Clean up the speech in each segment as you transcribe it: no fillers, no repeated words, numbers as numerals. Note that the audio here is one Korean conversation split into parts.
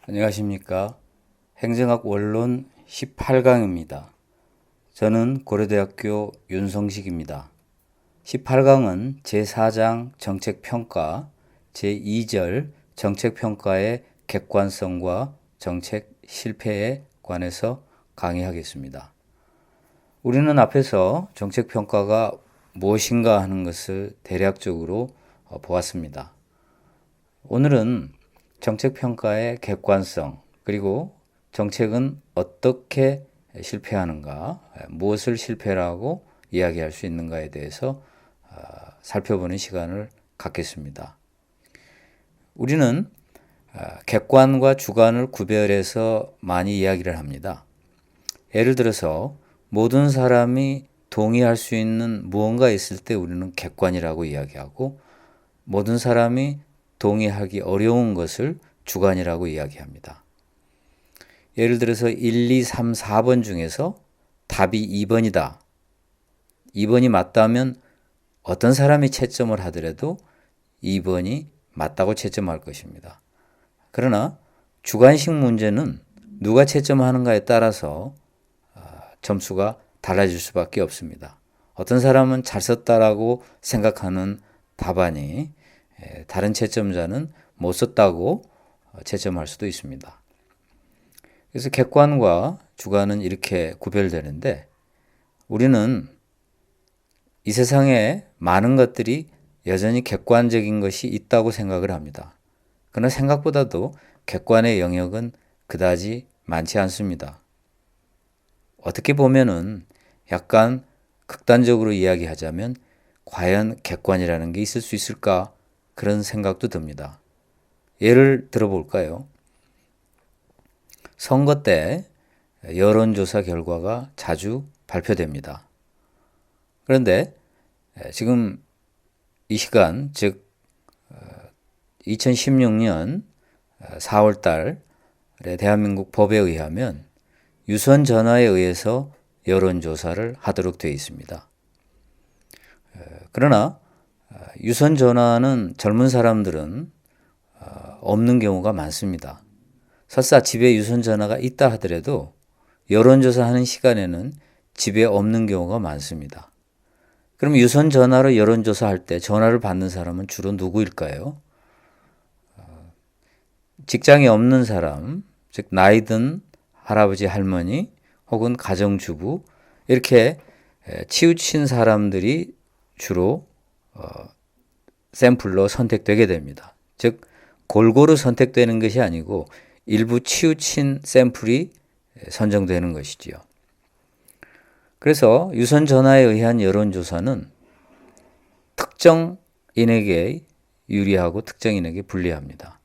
안녕하십니까. 행정학 원론 18강입니다. 저는 고려대학교 윤성식입니다. 18강은 제4장 정책평가, 제2절 정책평가의 객관성과 정책 실패에 관해서 강의하겠습니다. 우리는 앞에서 정책평가가 무엇인가 하는 것을 대략적으로 보았습니다. 오늘은 정책평가의 객관성, 그리고 정책은 어떻게 실패하는가, 무엇을 실패라고 이야기할 수 있는가에 대해서 살펴보는 시간을 갖겠습니다. 우리는 객관과 주관을 구별해서 많이 이야기를 합니다. 예를 들어서 모든 사람이 동의할 수 있는 무언가 있을 때 우리는 객관이라고 이야기하고, 모든 사람이 동의하기 어려운 것을 주관이라고 이야기합니다. 예를 들어서 1, 2, 3, 4번 중에서 답이 2번이다. 2번이 맞다면 어떤 사람이 채점을 하더라도 2번이 맞다고 채점할 것입니다. 그러나 주관식 문제는 누가 채점하는가에 따라서 점수가 달라질 수밖에 없습니다. 어떤 사람은 잘 썼다라고 생각하는 답안이 다른 채점자는 못 썼다고 채점할 수도 있습니다. 그래서 객관과 주관은 이렇게 구별되는데, 우리는 이 세상에 많은 것들이 여전히 객관적인 것이 있다고 생각을 합니다. 그러나 생각보다도 객관의 영역은 그다지 많지 않습니다. 어떻게 보면은 약간 극단적으로 이야기하자면 과연 객관이라는 게 있을 수 있을까? 그런 생각도 듭니다. 예를 들어볼까요? 선거 때 여론조사 결과가 자주 발표됩니다. 그런데 지금 이 시간, 즉 2016년 4월 달에 대한민국 법에 의하면 유선 전화에 의해서 여론조사를 하도록 되어 있습니다. 그러나 유선 전화는 젊은 사람들은 없는 경우가 많습니다. 설사 집에 유선 전화가 있다 하더라도 여론조사 하는 시간에는 집에 없는 경우가 많습니다. 그럼 유선 전화로 여론조사 할 때 전화를 받는 사람은 주로 누구일까요? 직장이 없는 사람, 즉 나이 든 할아버지, 할머니 혹은 가정주부, 이렇게 치우친 사람들이 주로 샘플로 선택되게 됩니다. 즉 골고루 선택되는 것이 아니고 일부 치우친 샘플이 선정되는 것이지요. 그래서 유선 전화에 의한 여론조사는 특정인에게 유리하고 특정인에게 불리합니다.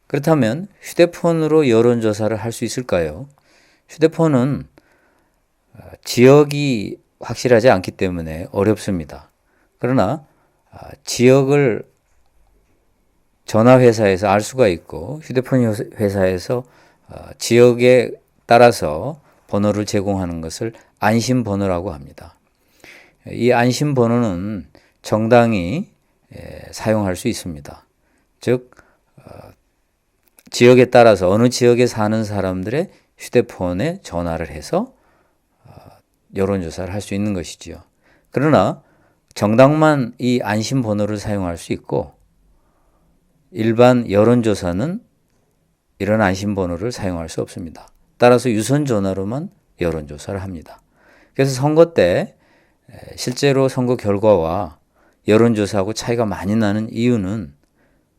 그렇다면 휴대폰으로 여론조사를 할 수 있을까요? 휴대폰은 지역이 확실하지 않기 때문에 어렵습니다. 그러나 지역을 전화회사에서 알 수가 있고, 휴대폰 회사에서 지역에 따라서 번호를 제공하는 것을 안심번호라고 합니다. 이 안심번호는 정당이 사용할 수 있습니다. 즉 지역에 따라서 어느 지역에 사는 사람들의 휴대폰에 전화를 해서 여론조사를 할 수 있는 것이지요. 그러나 정당만 이 안심번호를 사용할 수 있고, 일반 여론조사는 이런 안심번호를 사용할 수 없습니다. 따라서 유선 전화로만 여론조사를 합니다. 그래서 선거 때 실제로 선거 결과와 여론조사하고 차이가 많이 나는 이유는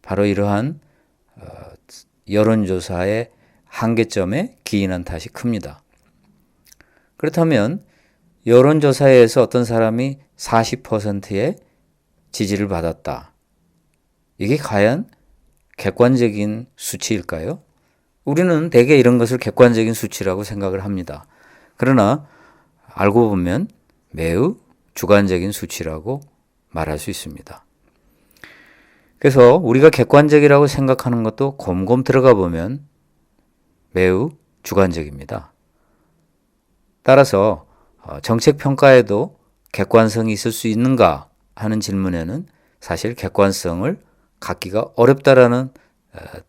바로 이러한 여론조사의 한계점에 기인한 탓이 큽니다. 그렇다면 여론조사에서 어떤 사람이 40%의 지지를 받았다. 이게 과연 객관적인 수치일까요? 우리는 대개 이런 것을 객관적인 수치라고 생각을 합니다. 그러나 알고 보면 매우 주관적인 수치라고 말할 수 있습니다. 그래서 우리가 객관적이라고 생각하는 것도 곰곰 들어가 보면 매우 주관적입니다. 따라서 정책 평가에도 객관성이 있을 수 있는가 하는 질문에는 사실 객관성을 갖기가 어렵다라는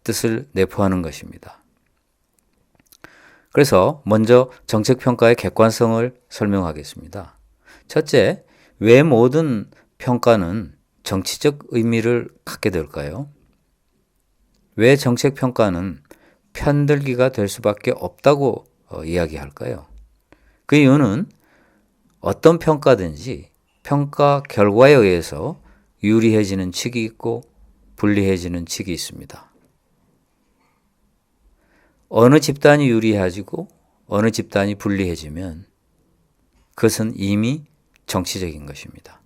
뜻을 내포하는 것입니다. 그래서 먼저 정책평가의 객관성을 설명하겠습니다. 첫째, 왜 모든 평가는 정치적 의미를 갖게 될까요? 왜 정책평가는 편들기가 될 수밖에 없다고 이야기할까요? 그 이유는 어떤 평가든지 평가 결과에 의해서 유리해지는 측이 있고 불리해지는 측이 있습니다. 어느 집단이 유리해지고 어느 집단이 불리해지면 그것은 이미 정치적인 것입니다.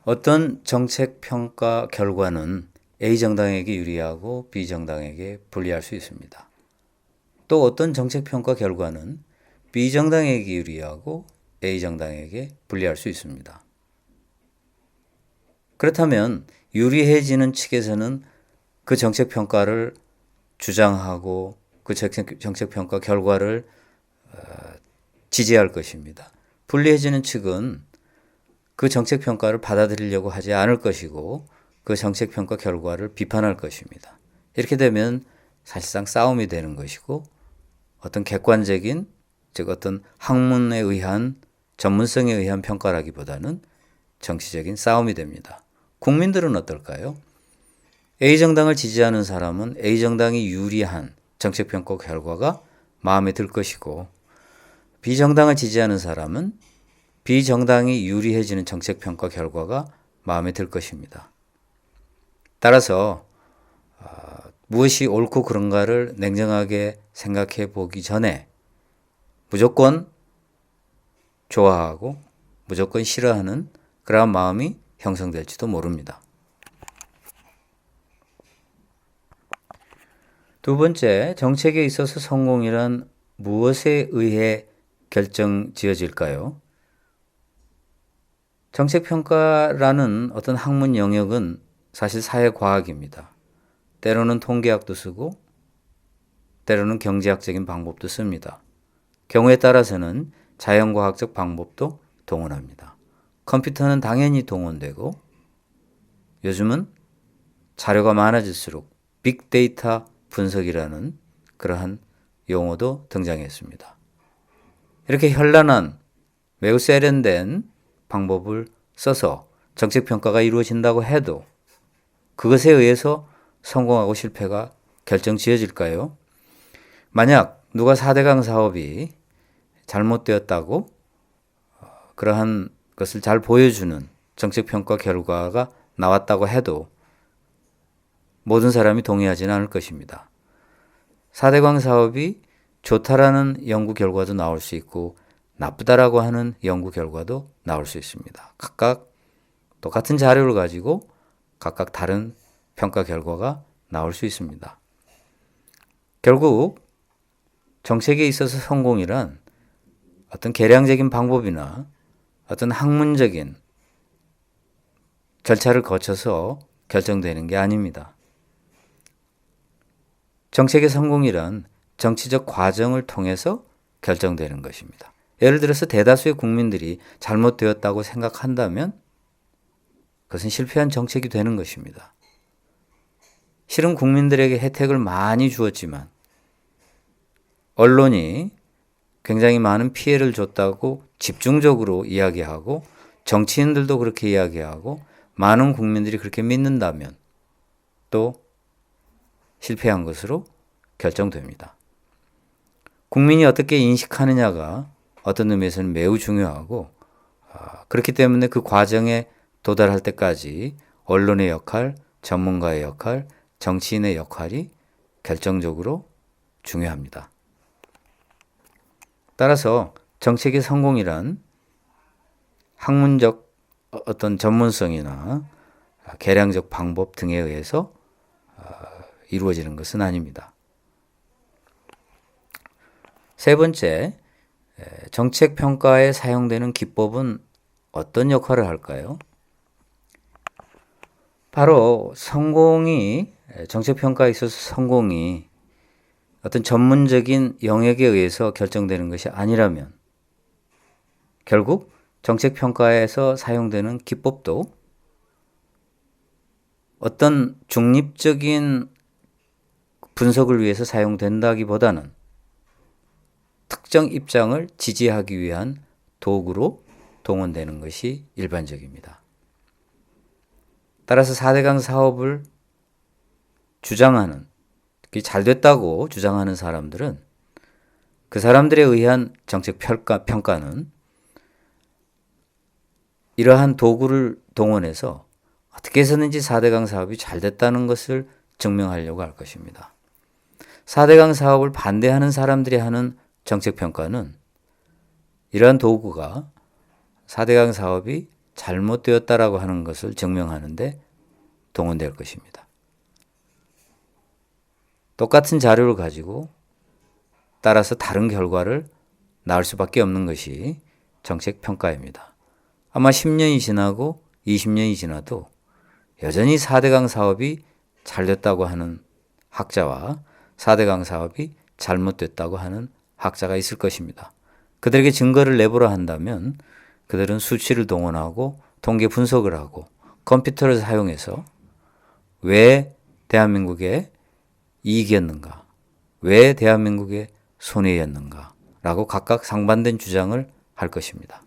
어떤 정책 평가 결과는 A 정당에게 유리하고 B 정당에게 불리할 수 있습니다. 또 어떤 정책 평가 결과는 B 정당에게 유리하고 A 정당에게 불리할 수 있습니다. 그렇다면 유리해지는 측에서는 그 정책 평가를 주장하고 그 정책 평가 결과를 지지할 것입니다. 불리해지는 측은 그 정책 평가를 받아들이려고 하지 않을 것이고 그 정책 평가 결과를 비판할 것입니다. 이렇게 되면 사실상 싸움이 되는 것이고 어떤 객관적인, 즉 어떤 학문에 의한 전문성에 의한 평가라기보다는 정치적인 싸움이 됩니다. 국민들은 어떨까요? A 정당을 지지하는 사람은 A 정당이 유리한 정책평가 결과가 마음에 들 것이고 B 정당을 지지하는 사람은 B 정당이 유리해지는 정책평가 결과가 마음에 들 것입니다. 따라서 무엇이 옳고 그른가를 냉정하게 생각해 보기 전에 무조건 좋아하고 무조건 싫어하는 그러한 마음이 형성될지도 모릅니다. 두 번째, 정책에 있어서 성공이란 무엇에 의해 결정지어질까요? 정책평가라는 어떤 학문 영역은 사실 사회과학입니다. 때로는 통계학도 쓰고 때로는 경제학적인 방법도 씁니다. 경우에 따라서는 자연과학적 방법도 동원합니다. 컴퓨터는 당연히 동원되고 요즘은 자료가 많아질수록 빅데이터 분석이라는 그러한 용어도 등장했습니다. 이렇게 현란한 매우 세련된 방법을 써서 정책평가가 이루어진다고 해도 그것에 의해서 성공하고 실패가 결정지어질까요? 만약 누가 4대강 사업이 잘못되었다고 그러한 것을 잘 보여주는 정책평가 결과가 나왔다고 해도 모든 사람이 동의하지는 않을 것입니다. 4대강 사업이 좋다라는 연구 결과도 나올 수 있고 나쁘다라고 하는 연구 결과도 나올 수 있습니다. 각각 똑같은 자료를 가지고 각각 다른 평가 결과가 나올 수 있습니다. 결국 정책에 있어서 성공이란 어떤 계량적인 방법이나 어떤 학문적인 절차를 거쳐서 결정되는 게 아닙니다. 정책의 성공이란 정치적 과정을 통해서 결정되는 것입니다. 예를 들어서 대다수의 국민들이 잘못되었다고 생각한다면 그것은 실패한 정책이 되는 것입니다. 실은 국민들에게 혜택을 많이 주었지만 언론이 굉장히 많은 피해를 줬다고 집중적으로 이야기하고 정치인들도 그렇게 이야기하고 많은 국민들이 그렇게 믿는다면 또 실패한 것으로 결정됩니다. 국민이 어떻게 인식하느냐가 어떤 의미에서는 매우 중요하고 그렇기 때문에 그 과정에 도달할 때까지 언론의 역할, 전문가의 역할, 정치인의 역할이 결정적으로 중요합니다. 따라서 정책의 성공이란 학문적 어떤 전문성이나 계량적 방법 등에 의해서 이루어지는 것은 아닙니다. 세 번째, 정책 평가에 사용되는 기법은 어떤 역할을 할까요? 바로 정책 평가에 있어서 성공이 어떤 전문적인 영역에 의해서 결정되는 것이 아니라면 결국 정책 평가에서 사용되는 기법도 어떤 중립적인 분석을 위해서 사용된다기보다는 특정 입장을 지지하기 위한 도구로 동원되는 것이 일반적입니다. 따라서 4대강 사업을 주장하는, 특히 잘 됐다고 주장하는 사람들은 그 사람들에 의한 정책 평가는 이러한 도구를 동원해서 어떻게 해서든지 4대강 사업이 잘 됐다는 것을 증명하려고 할 것입니다. 4대강 사업을 반대하는 사람들이 하는 정책 평가는 이러한 도구가 4대강 사업이 잘못되었다라고 하는 것을 증명하는데 동원될 것입니다. 똑같은 자료를 가지고 따라서 다른 결과를 낳을 수밖에 없는 것이 정책 평가입니다. 아마 10년이 지나고 20년이 지나도 여전히 4대강 사업이 잘 됐다고 하는 학자와 4대강 사업이 잘못됐다고 하는 학자가 있을 것입니다. 그들에게 증거를 내보라 한다면 그들은 수치를 동원하고 통계 분석을 하고 컴퓨터를 사용해서 왜 대한민국에 이익이었는가, 왜 대한민국의 손해였는가 라고 각각 상반된 주장을 할 것입니다.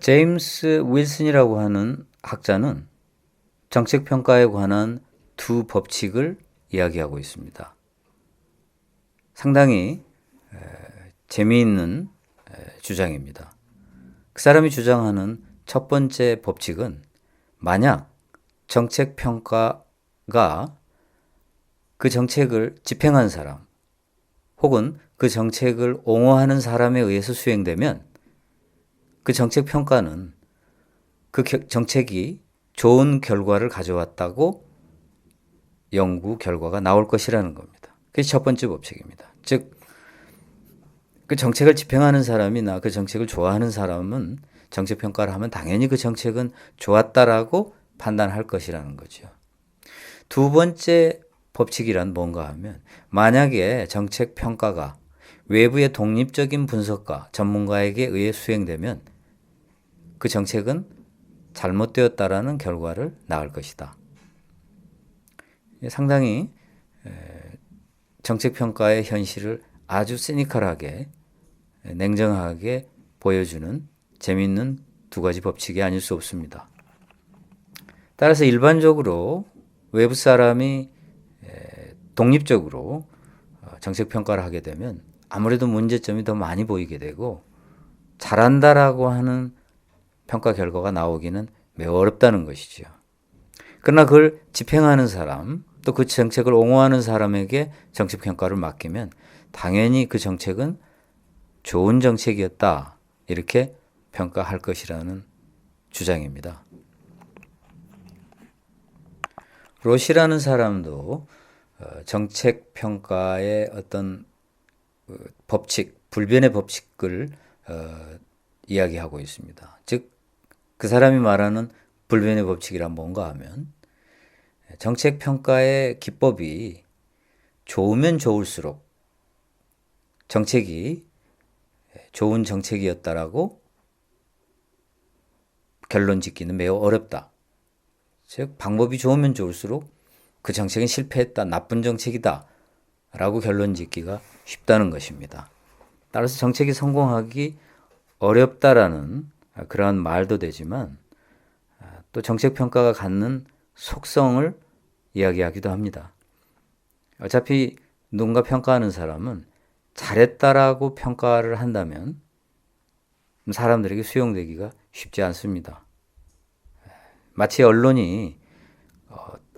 제임스 윌슨이라고 하는 학자는 정책평가에 관한 두 법칙을 이야기하고 있습니다. 상당히 재미있는 주장입니다. 그 사람이 주장하는 첫 번째 법칙은 만약 정책평가가 그 정책을 집행한 사람 혹은 그 정책을 옹호하는 사람에 의해서 수행되면 그 정책평가는 그 정책이 좋은 결과를 가져왔다고 연구 결과가 나올 것이라는 겁니다. 그게 첫 번째 법칙입니다. 즉, 그 정책을 집행하는 사람이나 그 정책을 좋아하는 사람은 정책평가를 하면 당연히 그 정책은 좋았다라고 판단할 것이라는 거죠. 두 번째 법칙이란 뭔가 하면 만약에 정책평가가 외부의 독립적인 분석가, 전문가에게 의해 수행되면 그 정책은 잘못되었다라는 결과를 낳을 것이다. 상당히 정책평가의 현실을 아주 시니컬하게 냉정하게 보여주는 재미있는 두 가지 법칙이 아닐 수 없습니다. 따라서 일반적으로 외부 사람이 독립적으로 정책평가를 하게 되면 아무래도 문제점이 더 많이 보이게 되고 잘한다라고 하는 평가 결과가 나오기는 매우 어렵다는 것이죠. 그러나 그걸 집행하는 사람, 또 그 정책을 옹호하는 사람에게 정책평가를 맡기면 당연히 그 정책은 좋은 정책이었다 이렇게 평가할 것이라는 주장입니다. 로시라는 사람도 정책평가의 어떤 법칙, 불변의 법칙을 이야기하고 있습니다. 즉, 그 사람이 말하는 불변의 법칙이란 뭔가 하면 정책평가의 기법이 좋으면 좋을수록 정책이 좋은 정책이었다라고 결론 짓기는 매우 어렵다. 즉, 방법이 좋으면 좋을수록 그 정책은 실패했다, 나쁜 정책이다 라고 결론 짓기가 쉽다는 것입니다. 따라서 정책이 성공하기 어렵다라는 그러한 말도 되지만 또 정책평가가 갖는 속성을 이야기하기도 합니다. 어차피 누군가 평가하는 사람은 잘했다라고 평가를 한다면 사람들에게 수용되기가 쉽지 않습니다. 마치 언론이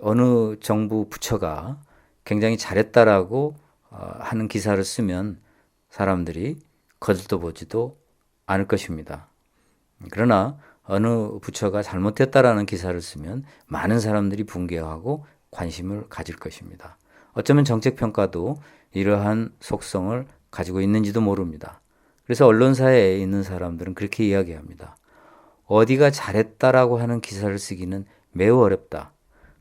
어느 정부 부처가 굉장히 잘했다라고 하는 기사를 쓰면 사람들이 거들떠 보지도 않을 것입니다. 그러나 어느 부처가 잘못했다라는 기사를 쓰면 많은 사람들이 붕괴하고 관심을 가질 것입니다. 어쩌면 정책평가도 이러한 속성을 가지고 있는지도 모릅니다. 그래서 언론사에 있는 사람들은 그렇게 이야기합니다. 어디가 잘했다라고 하는 기사를 쓰기는 매우 어렵다.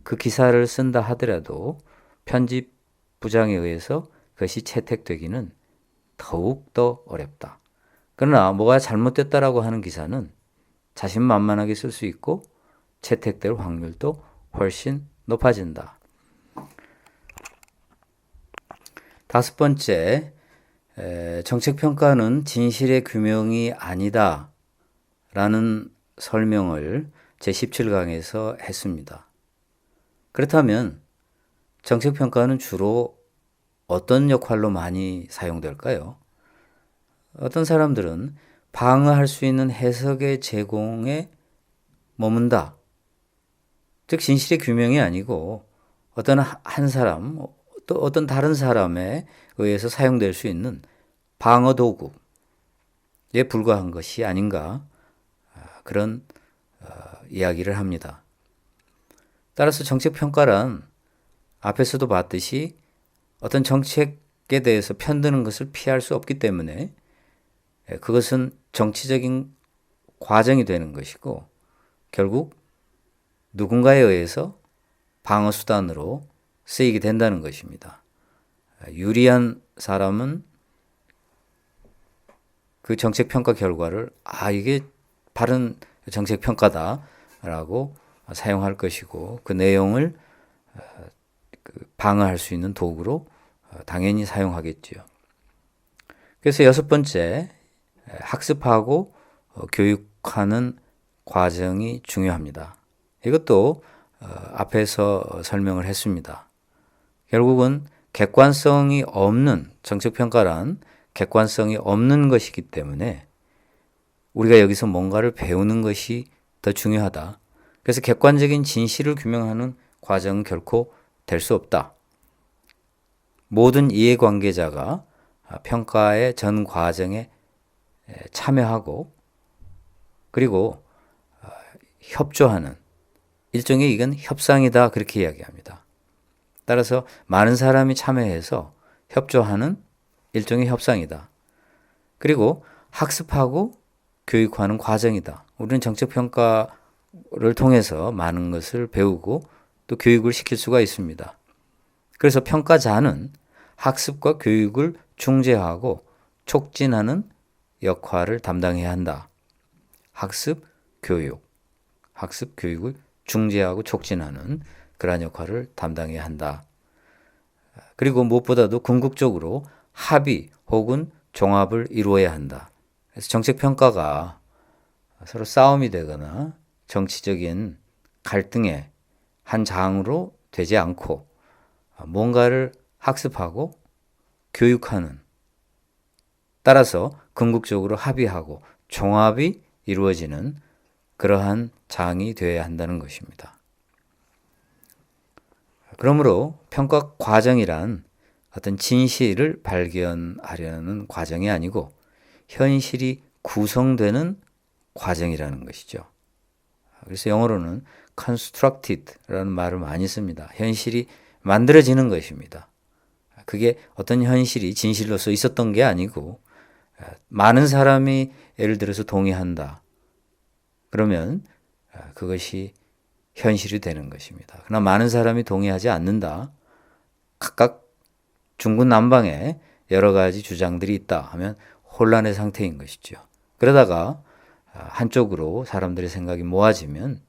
그 기사를 쓴다 하더라도 편집 부장에 의해서 그것이 채택되기는 더욱 더 어렵다. 그러나 뭐가 잘못됐다라고 하는 기사는 자신만만하게 쓸 수 있고 채택될 확률도 훨씬 높아진다. 다섯 번째, 정책평가는 진실의 규명이 아니다 라는 설명을 제17강에서 했습니다. 그렇다면 정책평가는 주로 어떤 역할로 많이 사용될까요? 어떤 사람들은 방어할 수 있는 해석의 제공에 머문다. 즉 진실의 규명이 아니고 어떤 한 사람, 또 어떤 다른 사람에 의해서 사용될 수 있는 방어 도구에 불과한 것이 아닌가 그런 이야기를 합니다. 따라서 정책평가란 앞에서도 봤듯이 어떤 정책에 대해서 편드는 것을 피할 수 없기 때문에 그것은 정치적인 과정이 되는 것이고 결국 누군가에 의해서 방어 수단으로 쓰이게 된다는 것입니다. 유리한 사람은 그 정책평가 결과를 이게 바른 정책평가다라고 사용할 것이고 그 내용을 방어할 수 있는 도구로 당연히 사용하겠지요. 그래서 여섯 번째, 학습하고 교육하는 과정이 중요합니다. 이것도 앞에서 설명을 했습니다. 결국은 객관성이 없는 정책평가란 객관성이 없는 것이기 때문에 우리가 여기서 뭔가를 배우는 것이 더 중요하다. 그래서 객관적인 진실을 규명하는 과정은 결코 될 수 없다. 모든 이해관계자가 평가의 전 과정에 참여하고 그리고 협조하는 일종의 이건 협상이다 그렇게 이야기합니다. 따라서 많은 사람이 참여해서 협조하는 일종의 협상이다. 그리고 학습하고 교육하는 과정이다. 우리는 정책평가를 통해서 많은 것을 배우고 또 교육을 시킬 수가 있습니다. 그래서 평가자는 학습과 교육을 중재하고 촉진하는 역할을 담당해야 한다. 학습, 교육을 중재하고 촉진하는 그러한 역할을 담당해야 한다. 그리고 무엇보다도 궁극적으로 합의 혹은 종합을 이루어야 한다. 그래서 정책평가가 서로 싸움이 되거나 정치적인 갈등의 한 장으로 되지 않고 뭔가를 학습하고 교육하는 따라서 궁극적으로 합의하고 종합이 이루어지는 그러한 장이 되어야 한다는 것입니다. 그러므로 평가 과정이란 어떤 진실을 발견하려는 과정이 아니고 현실이 구성되는 과정이라는 것이죠. 그래서 영어로는 constructed라는 말을 많이 씁니다. 현실이 만들어지는 것입니다. 그게 어떤 현실이 진실로서 있었던 게 아니고 많은 사람이 예를 들어서 동의한다. 그러면 그것이 현실이 되는 것입니다. 그러나 많은 사람이 동의하지 않는다. 각각 중구난방에 여러 가지 주장들이 있다 하면 혼란의 상태인 것이죠. 그러다가 한쪽으로 사람들의 생각이 모아지면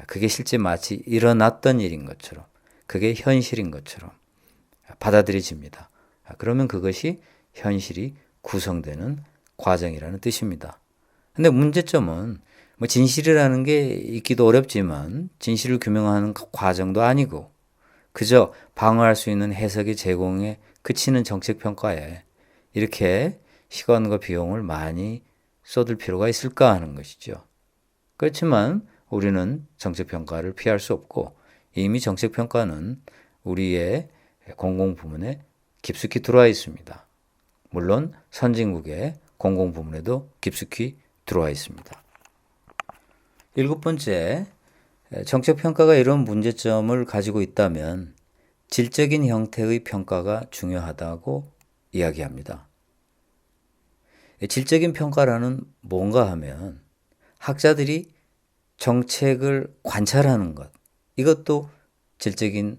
그게 실제 마치 일어났던 일인 것처럼 그게 현실인 것처럼 받아들여집니다. 그러면 그것이 현실이 구성되는 과정이라는 뜻입니다. 근데 문제점은 진실이라는 게 있기도 어렵지만 진실을 규명하는 과정도 아니고 그저 방어할 수 있는 해석의 제공에 그치는 정책평가에 이렇게 시간과 비용을 많이 쏟을 필요가 있을까 하는 것이죠. 그렇지만 우리는 정책평가를 피할 수 없고 이미 정책평가는 우리의 공공부문에 깊숙이 들어와 있습니다. 물론 선진국의 공공부문에도 깊숙이 들어와 있습니다. 일곱 번째, 정책평가가 이런 문제점을 가지고 있다면 질적인 형태의 평가가 중요하다고 이야기합니다. 질적인 평가라는 뭔가 하면 학자들이 정책을 관찰하는 것, 이것도 질적인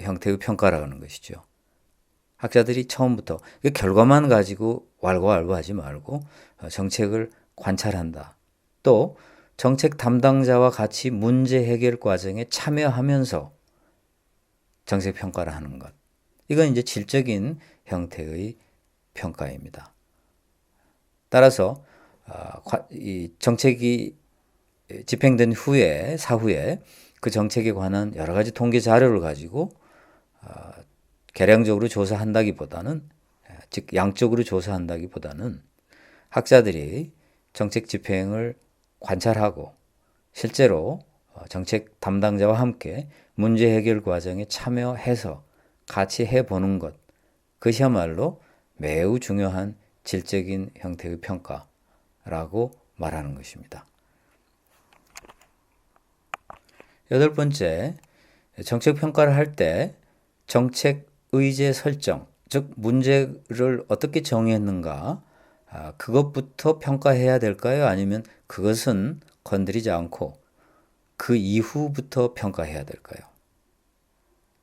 형태의 평가라는 것이죠. 학자들이 처음부터 결과만 가지고 왈가왈부하지 말고 정책을 관찰한다. 또 정책 담당자와 같이 문제 해결 과정에 참여하면서 정책 평가를 하는 것. 이건 이제 질적인 형태의 평가입니다. 따라서 이 정책이 집행된 후에 사후에 그 정책에 관한 여러 가지 통계 자료를 가지고 개량적으로 조사한다기보다는 즉 양적으로 조사한다기보다는 학자들이 정책 집행을 관찰하고 실제로 정책 담당자와 함께 문제 해결 과정에 참여해서 같이 해보는 것, 그것이야말로 매우 중요한 질적인 형태의 평가라고 말하는 것입니다. 여덟 번째, 정책 평가를 할 때 정책 의제 설정, 즉 문제를 어떻게 정의했는가, 그것부터 평가해야 될까요? 아니면 그것은 건드리지 않고 그 이후부터 평가해야 될까요?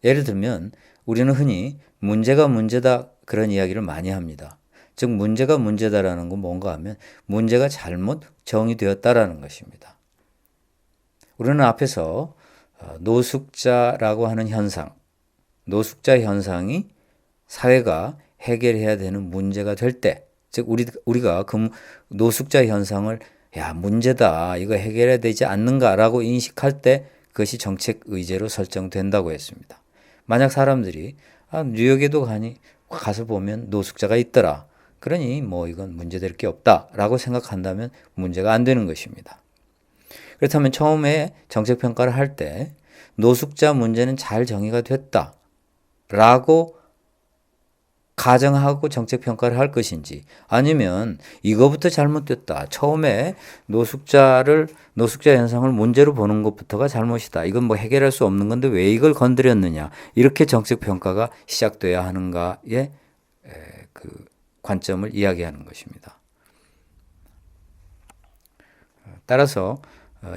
예를 들면 우리는 흔히 문제가 문제다 그런 이야기를 많이 합니다. 즉 문제가 문제다라는 건 뭔가 하면 문제가 잘못 정의되었다라는 것입니다. 우리는 앞에서 노숙자라고 하는 현상, 노숙자 현상이 사회가 해결해야 되는 문제가 될 때, 즉 우리가 그 노숙자 현상을 야 문제다 이거 해결해야 되지 않는가라고 인식할 때 그것이 정책 의제로 설정된다고 했습니다. 만약 사람들이 뉴욕에도 가서 보면 노숙자가 있더라. 그러니 뭐 이건 문제될 게 없다라고 생각한다면 문제가 안 되는 것입니다. 그렇다면 처음에 정책 평가를 할 때 노숙자 문제는 잘 정의가 됐다라고 가정하고 정책 평가를 할 것인지 아니면 이거부터 잘못됐다. 처음에 노숙자 현상을 문제로 보는 것부터가 잘못이다. 이건 뭐 해결할 수 없는 건데 왜 이걸 건드렸느냐. 이렇게 정책 평가가 시작돼야 하는가의 그 관점을 이야기하는 것입니다. 따라서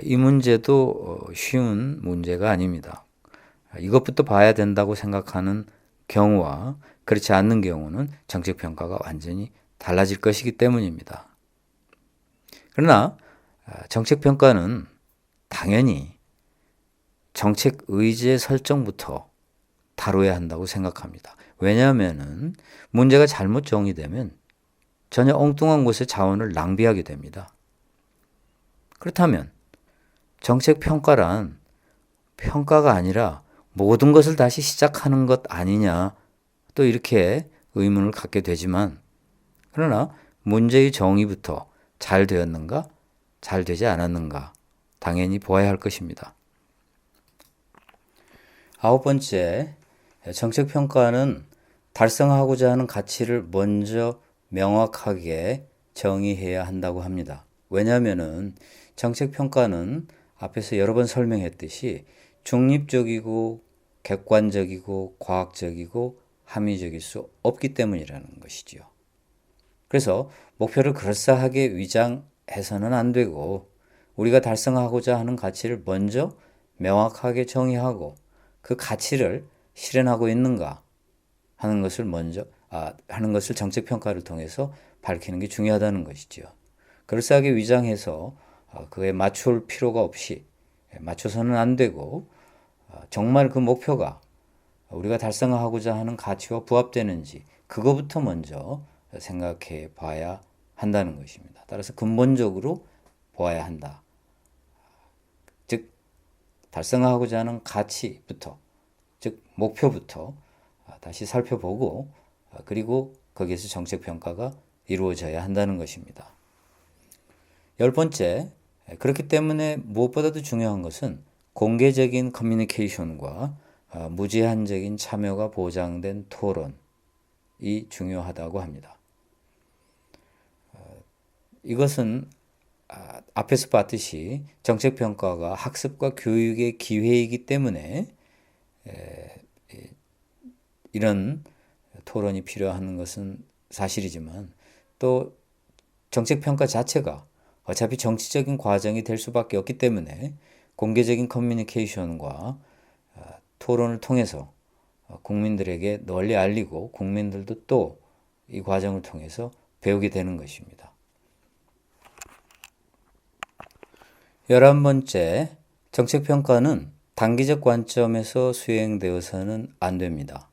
이 문제도 쉬운 문제가 아닙니다. 이것부터 봐야 된다고 생각하는 경우와 그렇지 않는 경우는 정책 평가가 완전히 달라질 것이기 때문입니다. 그러나 정책 평가는 당연히 정책 의제 설정부터 다뤄야 한다고 생각합니다. 왜냐하면 문제가 잘못 정의되면 전혀 엉뚱한 곳에 자원을 낭비하게 됩니다. 그렇다면 정책 평가란 평가가 아니라 모든 것을 다시 시작하는 것 아니냐 또 이렇게 의문을 갖게 되지만 그러나 문제의 정의부터 잘 되었는가 잘 되지 않았는가 당연히 보아야 할 것입니다. 아홉 번째, 정책 평가는 달성하고자 하는 가치를 먼저 명확하게 정의해야 한다고 합니다. 왜냐하면 정책 평가는 앞에서 여러 번 설명했듯이 중립적이고 객관적이고 과학적이고 합리적일 수 없기 때문이라는 것이지요. 그래서 목표를 그럴싸하게 위장해서는 안 되고 우리가 달성하고자 하는 가치를 먼저 명확하게 정의하고 그 가치를 실현하고 있는가 하는 것을 정책 평가를 통해서 밝히는 게 중요하다는 것이지요. 그럴싸하게 위장해서 그에 맞출 필요가 없이 맞춰서는 안 되고 정말 그 목표가 우리가 달성하고자 하는 가치와 부합되는지 그거부터 먼저 생각해 봐야 한다는 것입니다. 따라서 근본적으로 보아야 한다. 즉 달성하고자 하는 가치부터 즉 목표부터 다시 살펴보고 그리고 거기에서 정책 평가가 이루어져야 한다는 것입니다. 열 번째, 그렇기 때문에 무엇보다도 중요한 것은 공개적인 커뮤니케이션과 무제한적인 참여가 보장된 토론이 중요하다고 합니다. 이것은 앞에서 봤듯이 정책평가가 학습과 교육의 기회이기 때문에 이런 토론이 필요한 것은 사실이지만 또 정책평가 자체가 어차피 정치적인 과정이 될 수밖에 없기 때문에 공개적인 커뮤니케이션과 토론을 통해서 국민들에게 널리 알리고 국민들도 또 이 과정을 통해서 배우게 되는 것입니다. 11번째, 정책평가는 단기적 관점에서 수행되어서는 안 됩니다.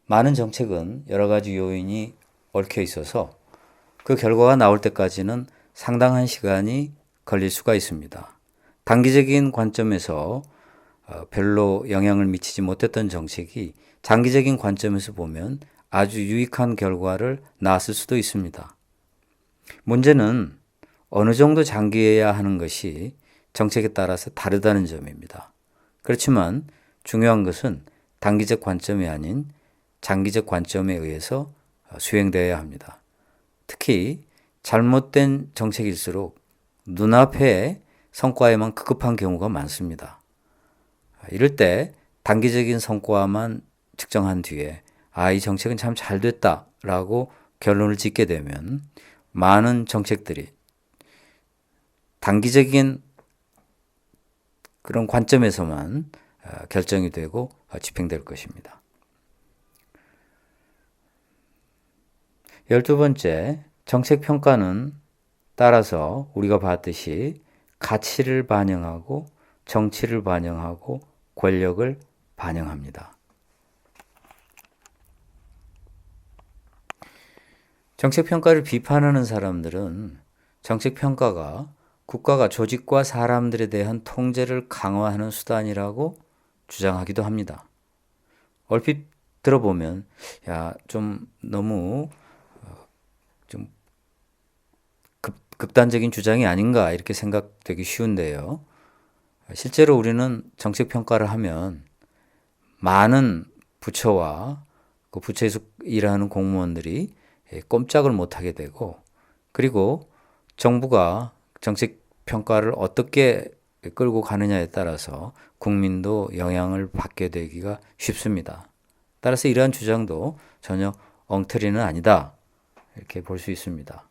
많은 정책은 여러 가지 요인이 얽혀 있어서 그 결과가 나올 때까지는 상당한 시간이 걸릴 수가 있습니다. 단기적인 관점에서 별로 영향을 미치지 못했던 정책이 장기적인 관점에서 보면 아주 유익한 결과를 낳았을 수도 있습니다. 문제는 어느 정도 장기해야 하는 것이 정책에 따라서 다르다는 점입니다. 그렇지만 중요한 것은 단기적 관점이 아닌 장기적 관점에 의해서 수행되어야 합니다. 특히 잘못된 정책일수록 눈앞의 성과에만 급급한 경우가 많습니다. 이럴 때 단기적인 성과만 측정한 뒤에 이 정책은 참 잘 됐다라고 결론을 짓게 되면 많은 정책들이 단기적인 그런 관점에서만 결정이 되고 집행될 것입니다. 12번째, 정책 평가는 따라서 우리가 봤듯이 가치를 반영하고 정치를 반영하고 권력을 반영합니다. 정책평가를 비판하는 사람들은 정책평가가 국가가 조직과 사람들에 대한 통제를 강화하는 수단이라고 주장하기도 합니다. 얼핏 들어보면 좀 너무 좀 극단적인 주장이 아닌가 이렇게 생각되기 쉬운데요. 실제로 우리는 정책평가를 하면 많은 부처와 그 부처에서 일하는 공무원들이 꼼짝을 못하게 되고, 그리고 정부가 정책평가를 어떻게 끌고 가느냐에 따라서 국민도 영향을 받게 되기가 쉽습니다. 따라서 이러한 주장도 전혀 엉터리는 아니다 이렇게 볼 수 있습니다.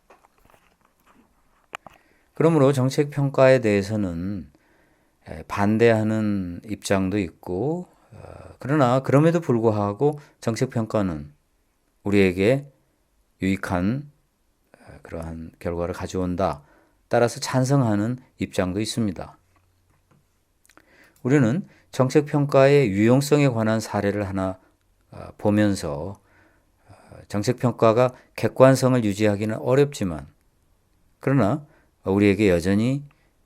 그러므로 정책평가에 대해서는 반대하는 입장도 있고, 그러나 그럼에도 불구하고 정책평가는 우리에게 유익한 그러한 결과를 가져온다. 따라서 찬성하는 입장도 있습니다. 우리는 정책평가의 유용성에 관한 사례를 하나 보면서 정책평가가 객관성을 유지하기는 어렵지만, 그러나 우리에게 여전히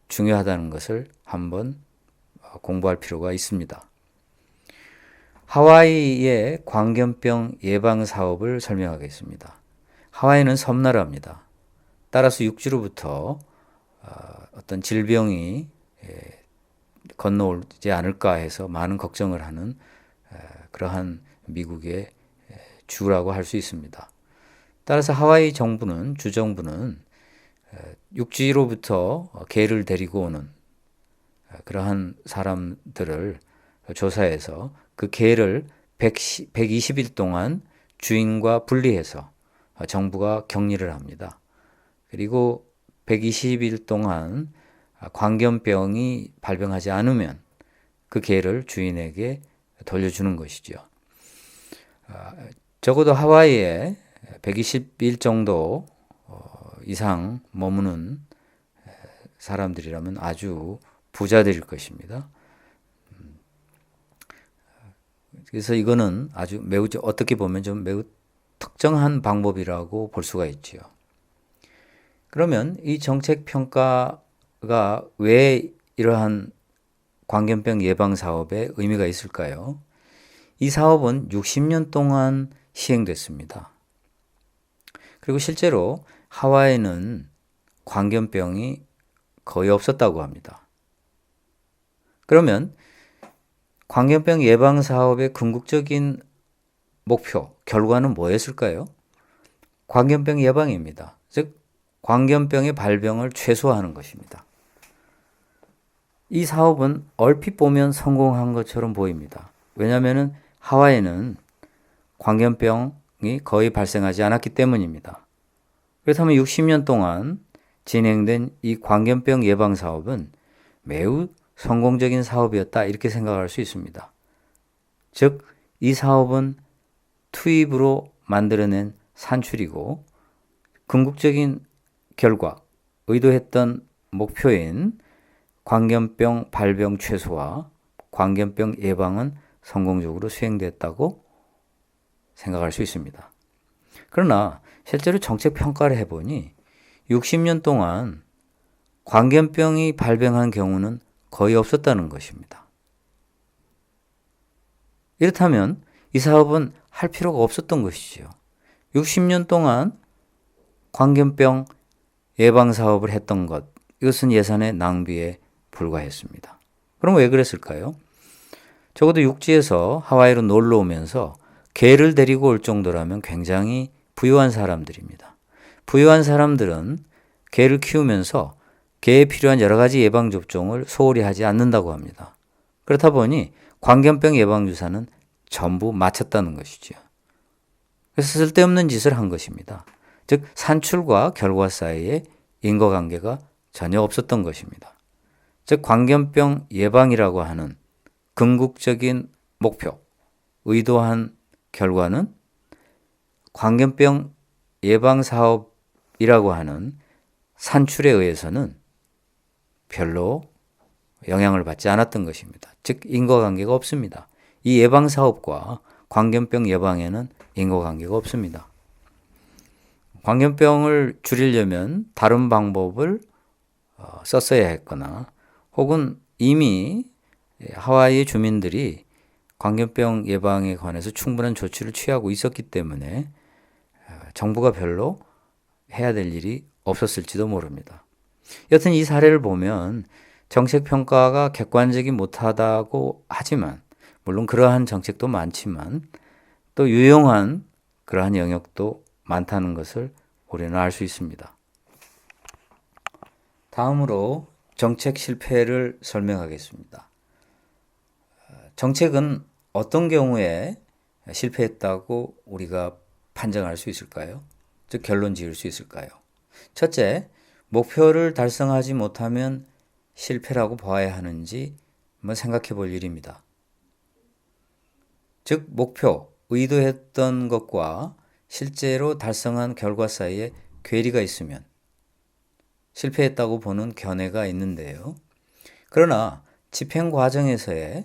중요하다는 것을 한번 공부할 필요가 있습니다. 하와이의 광견병 예방 사업을 설명하겠습니다. 하와이는 섬나라입니다. 따라서 육지로부터 어떤 질병이 건너오지 않을까 해서 많은 걱정을 하는 그러한 미국의 주라고 할 수 있습니다. 따라서 하와이 정부는, 주정부는 육지로부터 개를 데리고 오는 그러한 사람들을 조사해서 그 개를 120일 동안 주인과 분리해서 정부가 격리를 합니다. 그리고 120일 동안 광견병이 발병하지 않으면 그 개를 주인에게 돌려주는 것이죠. 적어도 하와이에 120일 정도 이상 머무는 사람들이라면 아주 부자들일 것입니다. 그래서 이거는 아주 매우 어떻게 보면 좀 매우 특정한 방법이라고 볼 수가 있지요. 그러면 이 정책 평가가 왜 이러한 광견병 예방 사업에 의미가 있을까요? 이 사업은 60년 동안 시행됐습니다. 그리고 실제로 하와이는 광견병이 거의 없었다고 합니다. 그러면 광견병 예방 사업의 궁극적인 목표, 결과는 뭐였을까요? 광견병 예방입니다. 즉, 광견병의 발병을 최소화하는 것입니다. 이 사업은 얼핏 보면 성공한 것처럼 보입니다. 왜냐하면 하와이는 광견병이 거의 발생하지 않았기 때문입니다. 그렇다면 60년 동안 진행된 이 광견병 예방 사업은 매우 성공적인 사업이었다 이렇게 생각할 수 있습니다. 즉, 이 사업은 투입으로 만들어낸 산출이고 궁극적인 결과, 의도했던 목표인 광견병 발병 최소화, 광견병 예방은 성공적으로 수행됐다고 생각할 수 있습니다. 그러나 실제로 정책 평가를 해보니 60년 동안 광견병이 발병한 경우는 거의 없었다는 것입니다. 이렇다면 이 사업은 할 필요가 없었던 것이지요. 60년 동안 광견병 예방 사업을 했던 것, 이것은 예산의 낭비에 불과했습니다. 그럼 왜 그랬을까요? 적어도 육지에서 하와이로 놀러 오면서 개를 데리고 올 정도라면 굉장히 부유한 사람들입니다. 부유한 사람들은 개를 키우면서 개에 필요한 여러 가지 예방접종을 소홀히 하지 않는다고 합니다. 그렇다 보니 광견병 예방주사는 전부 마쳤다는 것이죠. 그래서 쓸데없는 짓을 한 것입니다. 즉 산출과 결과 사이에 인과관계가 전혀 없었던 것입니다. 즉 광견병 예방이라고 하는 궁극적인 목표, 의도한 결과는 광견병 예방 사업이라고 하는 산출에 의해서는 별로 영향을 받지 않았던 것입니다. 즉 인과관계가 없습니다. 이 예방 사업과 광견병 예방에는 인과관계가 없습니다. 광견병을 줄이려면 다른 방법을 썼어야 했거나 혹은 이미 하와이 주민들이 광견병 예방에 관해서 충분한 조치를 취하고 있었기 때문에 정부가 별로 해야 될 일이 없었을지도 모릅니다. 여튼 이 사례를 보면 정책 평가가 객관적이 못하다고 하지만 물론 그러한 정책도 많지만 또 유용한 그러한 영역도 많다는 것을 우리는 알 수 있습니다. 다음으로 정책 실패를 설명하겠습니다. 정책은 어떤 경우에 실패했다고 우리가 판정할 수 있을까요? 즉 결론 지을 수 있을까요? 첫째, 목표를 달성하지 못하면 실패라고 봐야 하는지 한번 생각해 볼 일입니다. 즉 목표, 의도했던 것과 실제로 달성한 결과 사이에 괴리가 있으면 실패했다고 보는 견해가 있는데요. 그러나 집행 과정에서의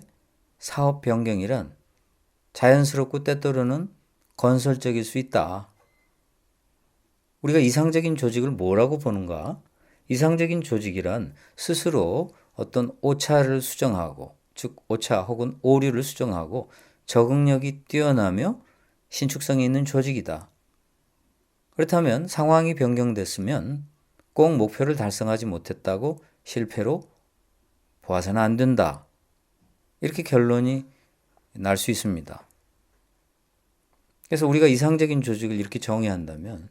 사업 변경이란 자연스럽고 때때로는 건설적일 수 있다. 우리가 이상적인 조직을 뭐라고 보는가? 이상적인 조직이란 스스로 어떤 오차를 수정하고, 즉 오차 혹은 오류를 수정하고 적응력이 뛰어나며 신축성이 있는 조직이다. 그렇다면 상황이 변경됐으면 꼭 목표를 달성하지 못했다고 실패로 보아서는 안 된다. 이렇게 결론이 날 수 있습니다. 그래서 우리가 이상적인 조직을 이렇게 정의한다면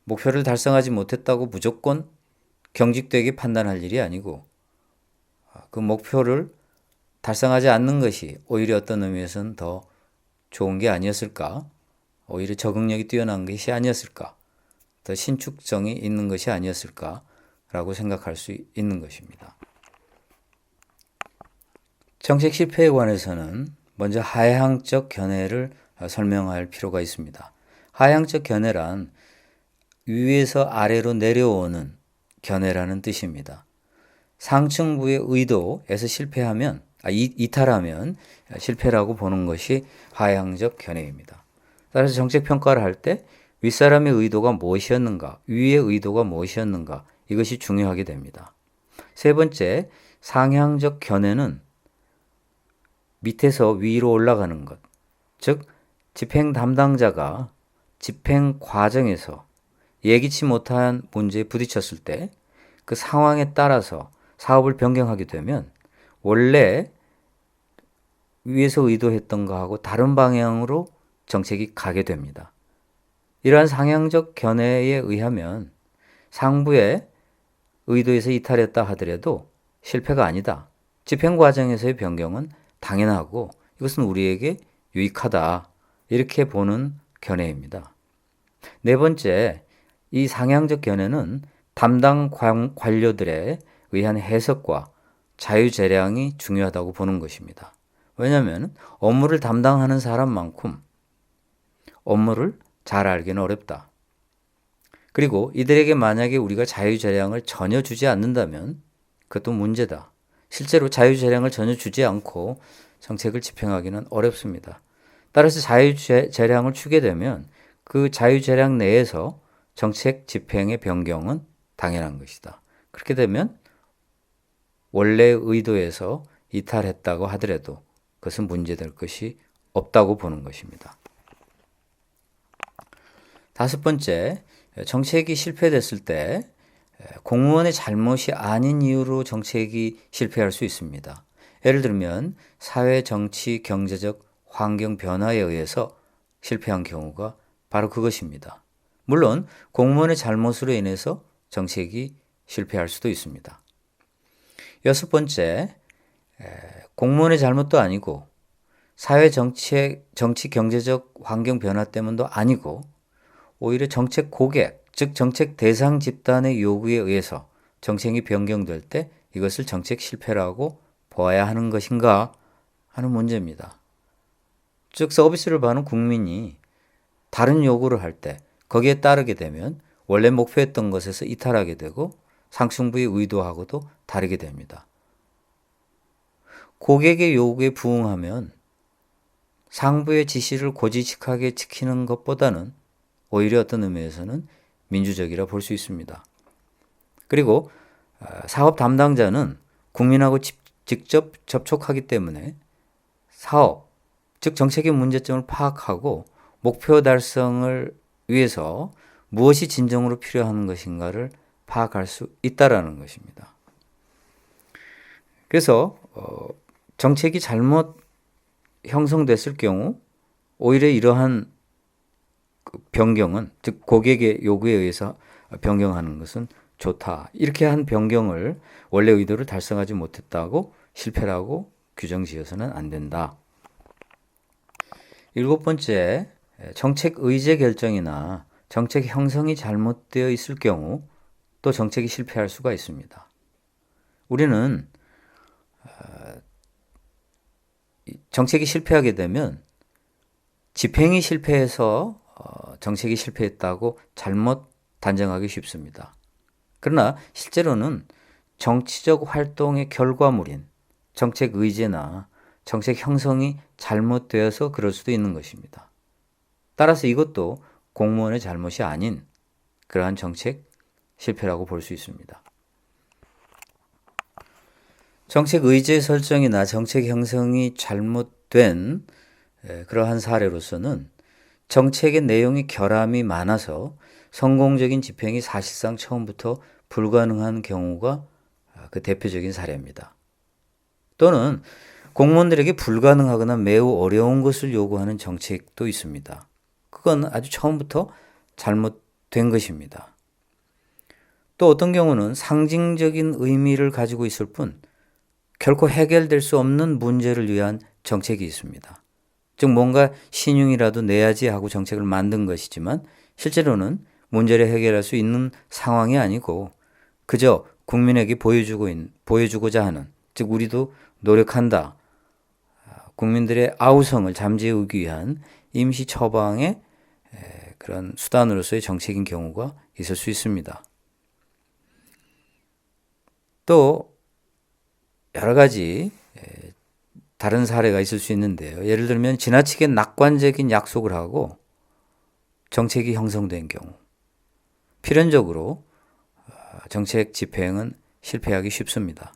목표를 달성하지 못했다고 무조건 경직되게 판단할 일이 아니고 그 목표를 달성하지 않는 것이 오히려 어떤 의미에서는 더 좋은 게 아니었을까? 오히려 적응력이 뛰어난 것이 아니었을까? 더 신축성이 있는 것이 아니었을까라고 생각할 수 있는 것입니다. 정책 실패에 관해서는 먼저 하향적 견해를 설명할 필요가 있습니다. 하향적 견해란 위에서 아래로 내려오는 견해라는 뜻입니다. 상층부의 의도에서 실패하면, 이탈하면 실패라고 보는 것이 하향적 견해입니다. 따라서 정책 평가를 할 때 윗사람의 의도가 무엇이었는가, 위의 의도가 무엇이었는가, 이것이 중요하게 됩니다. 세 번째, 상향적 견해는 밑에서 위로 올라가는 것, 즉 집행 담당자가 집행 과정에서 예기치 못한 문제에 부딪혔을 때 그 상황에 따라서 사업을 변경하게 되면 원래 위에서 의도했던 거하고 다른 방향으로 정책이 가게 됩니다. 이러한 상향적 견해에 의하면 상부의 의도에서 이탈했다 하더라도 실패가 아니다. 집행 과정에서의 변경은 당연하고 이것은 우리에게 유익하다. 이렇게 보는 견해입니다. 네 번째, 이 상향적 견해는 담당 관료들에 의한 해석과 자유재량이 중요하다고 보는 것입니다. 왜냐하면 업무를 담당하는 사람만큼 업무를 잘 알기는 어렵다. 그리고 이들에게 만약에 우리가 자유재량을 전혀 주지 않는다면 그것도 문제다. 실제로 자유재량을 전혀 주지 않고 정책을 집행하기는 어렵습니다. 따라서 자유재량을 추게 되면 그 자유재량 내에서 정책 집행의 변경은 당연한 것이다. 그렇게 되면 원래 의도에서 이탈했다고 하더라도 그것은 문제될 것이 없다고 보는 것입니다. 다섯 번째, 정책이 실패됐을 때 공무원의 잘못이 아닌 이유로 정책이 실패할 수 있습니다. 예를 들면 사회, 정치, 경제적 환경 변화에 의해서 실패한 경우가 바로 그것입니다. 물론 공무원의 잘못으로 인해서 정책이 실패할 수도 있습니다. 여섯 번째, 공무원의 잘못도 아니고 사회, 정치, 경제적 환경 변화 때문도 아니고 오히려 정책 고객, 즉 정책 대상 집단의 요구에 의해서 정책이 변경될 때 이것을 정책 실패라고 보아야 하는 것인가 하는 문제입니다. 즉 서비스를 받는 국민이 다른 요구를 할 때 거기에 따르게 되면 원래 목표했던 것에서 이탈하게 되고 상층부의 의도하고도 다르게 됩니다. 고객의 요구에 부응하면 상부의 지시를 고지식하게 지키는 것보다는 오히려 어떤 의미에서는 민주적이라 볼 수 있습니다. 그리고 사업 담당자는 국민하고 직접 접촉하기 때문에 사업, 즉 정책의 문제점을 파악하고 목표 달성을 위해서 무엇이 진정으로 필요한 것인가를 파악할 수 있다라는 것입니다. 그래서 정책이 잘못 형성됐을 경우 오히려 이러한 변경은, 즉 고객의 요구에 의해서 변경하는 것은 좋다. 이렇게 한 변경을 원래 의도를 달성하지 못했다고 실패라고 규정지어서는 안 된다. 일곱 번째, 정책 의제 결정이나 정책 형성이 잘못되어 있을 경우 또 정책이 실패할 수가 있습니다. 우리는 정책이 실패하게 되면 집행이 실패해서 정책이 실패했다고 잘못 단정하기 쉽습니다. 그러나 실제로는 정치적 활동의 결과물인 정책 의제나 정책 형성이 잘못되어서 그럴 수도 있는 것입니다. 따라서 이것도 공무원의 잘못이 아닌 그러한 정책 실패라고 볼 수 있습니다. 정책 의제 설정이나 정책 형성이 잘못된 그러한 사례로서는 정책의 내용이 결함이 많아서 성공적인 집행이 사실상 처음부터 불가능한 경우가 그 대표적인 사례입니다. 또는 공무원들에게 불가능하거나 매우 어려운 것을 요구하는 정책도 있습니다. 그건 아주 처음부터 잘못된 것입니다. 또 어떤 경우는 상징적인 의미를 가지고 있을 뿐 결코 해결될 수 없는 문제를 위한 정책이 있습니다. 즉 뭔가 신용이라도 내야지 하고 정책을 만든 것이지만 실제로는 문제를 해결할 수 있는 상황이 아니고 그저 국민에게 보여주고자 하는, 즉 우리도 노력한다, 국민들의 아우성을 잠재우기 위한 임시 처방의 그런 수단으로서의 정책인 경우가 있을 수 있습니다. 또 여러 가지 다른 사례가 있을 수 있는데요. 예를 들면 지나치게 낙관적인 약속을 하고 정책이 형성된 경우 필연적으로 정책 집행은 실패하기 쉽습니다.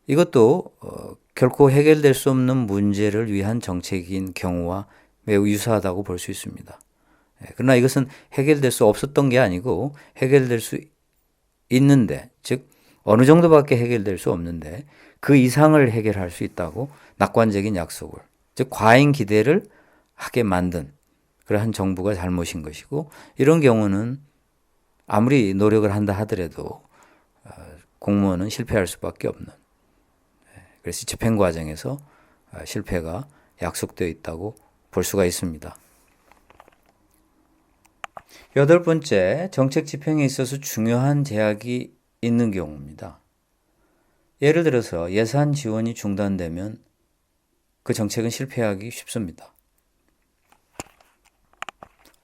이것도 결코 해결될 수 없는 문제를 위한 정책인 경우와 매우 유사하다고 볼 수 있습니다. 그러나 이것은 해결될 수 없었던 게 아니고 해결될 수 있는데, 즉 어느 정도밖에 해결될 수 없는데 그 이상을 해결할 수 있다고 낙관적인 약속을, 즉 과잉 기대를 하게 만든 그러한 정부가 잘못인 것이고, 이런 경우는 아무리 노력을 한다 하더라도 공무원은 실패할 수밖에 없는, 그래서 집행 과정에서 실패가 약속되어 있다고 볼 수가 있습니다. 여덟 번째, 정책 집행에 있어서 중요한 제약이 있는 경우입니다. 예를 들어서 예산 지원이 중단되면 그 정책은 실패하기 쉽습니다.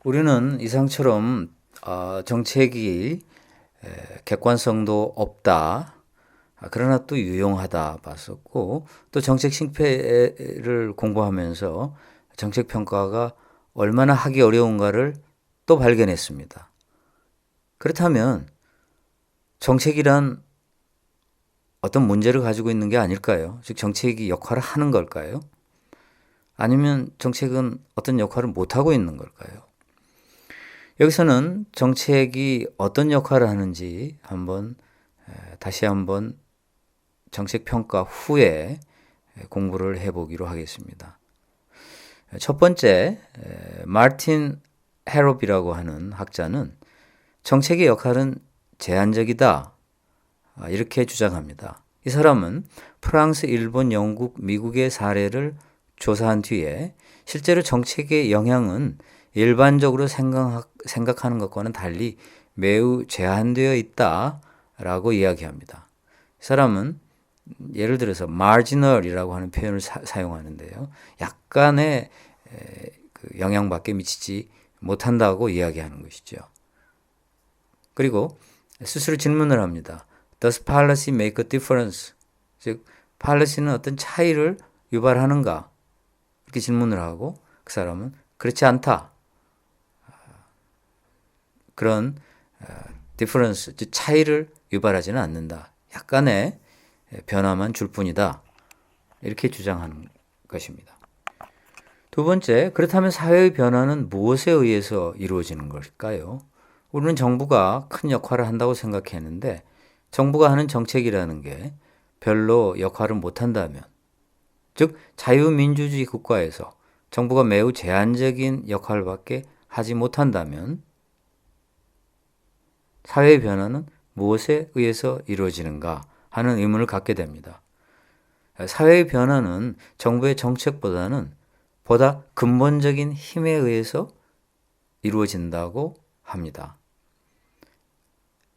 우리는 이상처럼 정책이 객관성도 없다, 그러나 또 유용하다 봤었고, 또 정책 실패를 공부하면서 정책 평가가 얼마나 하기 어려운가를 또 발견했습니다. 그렇다면 정책이란 어떤 문제를 가지고 있는 게 아닐까요? 즉 정책이 역할을 하는 걸까요? 아니면 정책은 어떤 역할을 못하고 있는 걸까요? 여기서는 정책이 어떤 역할을 하는지 다시 한번 정책 평가 후에 공부를 해보기로 하겠습니다. 첫 번째, 마틴 헤롭이라고 하는 학자는 정책의 역할은 제한적이다, 이렇게 주장합니다. 이 사람은 프랑스, 일본, 영국, 미국의 사례를 조사한 뒤에 실제로 정책의 영향은 일반적으로 생각하는 것과는 달리 매우 제한되어 있다라고 이야기합니다. 이 사람은 예를 들어서 marginal이라고 하는 표현을 사용하는데요. 약간의 영향밖에 미치지 못한다고 이야기하는 것이죠. 그리고 스스로 질문을 합니다. Does policy make a difference? 즉, policy는 어떤 차이를 유발하는가? 이렇게 질문을 하고 그 사람은 그렇지 않다. 그런 difference, 즉 차이를 유발하지는 않는다. 약간의 변화만 줄 뿐이다. 이렇게 주장하는 것입니다. 두 번째, 그렇다면 사회의 변화는 무엇에 의해서 이루어지는 걸까요? 우리는 정부가 큰 역할을 한다고 생각했는데 정부가 하는 정책이라는 게 별로 역할을 못한다면, 즉 자유민주주의 국가에서 정부가 매우 제한적인 역할밖에 하지 못한다면 사회의 변화는 무엇에 의해서 이루어지는가 하는 의문을 갖게 됩니다. 사회의 변화는 정부의 정책보다는 보다 근본적인 힘에 의해서 이루어진다고 합니다.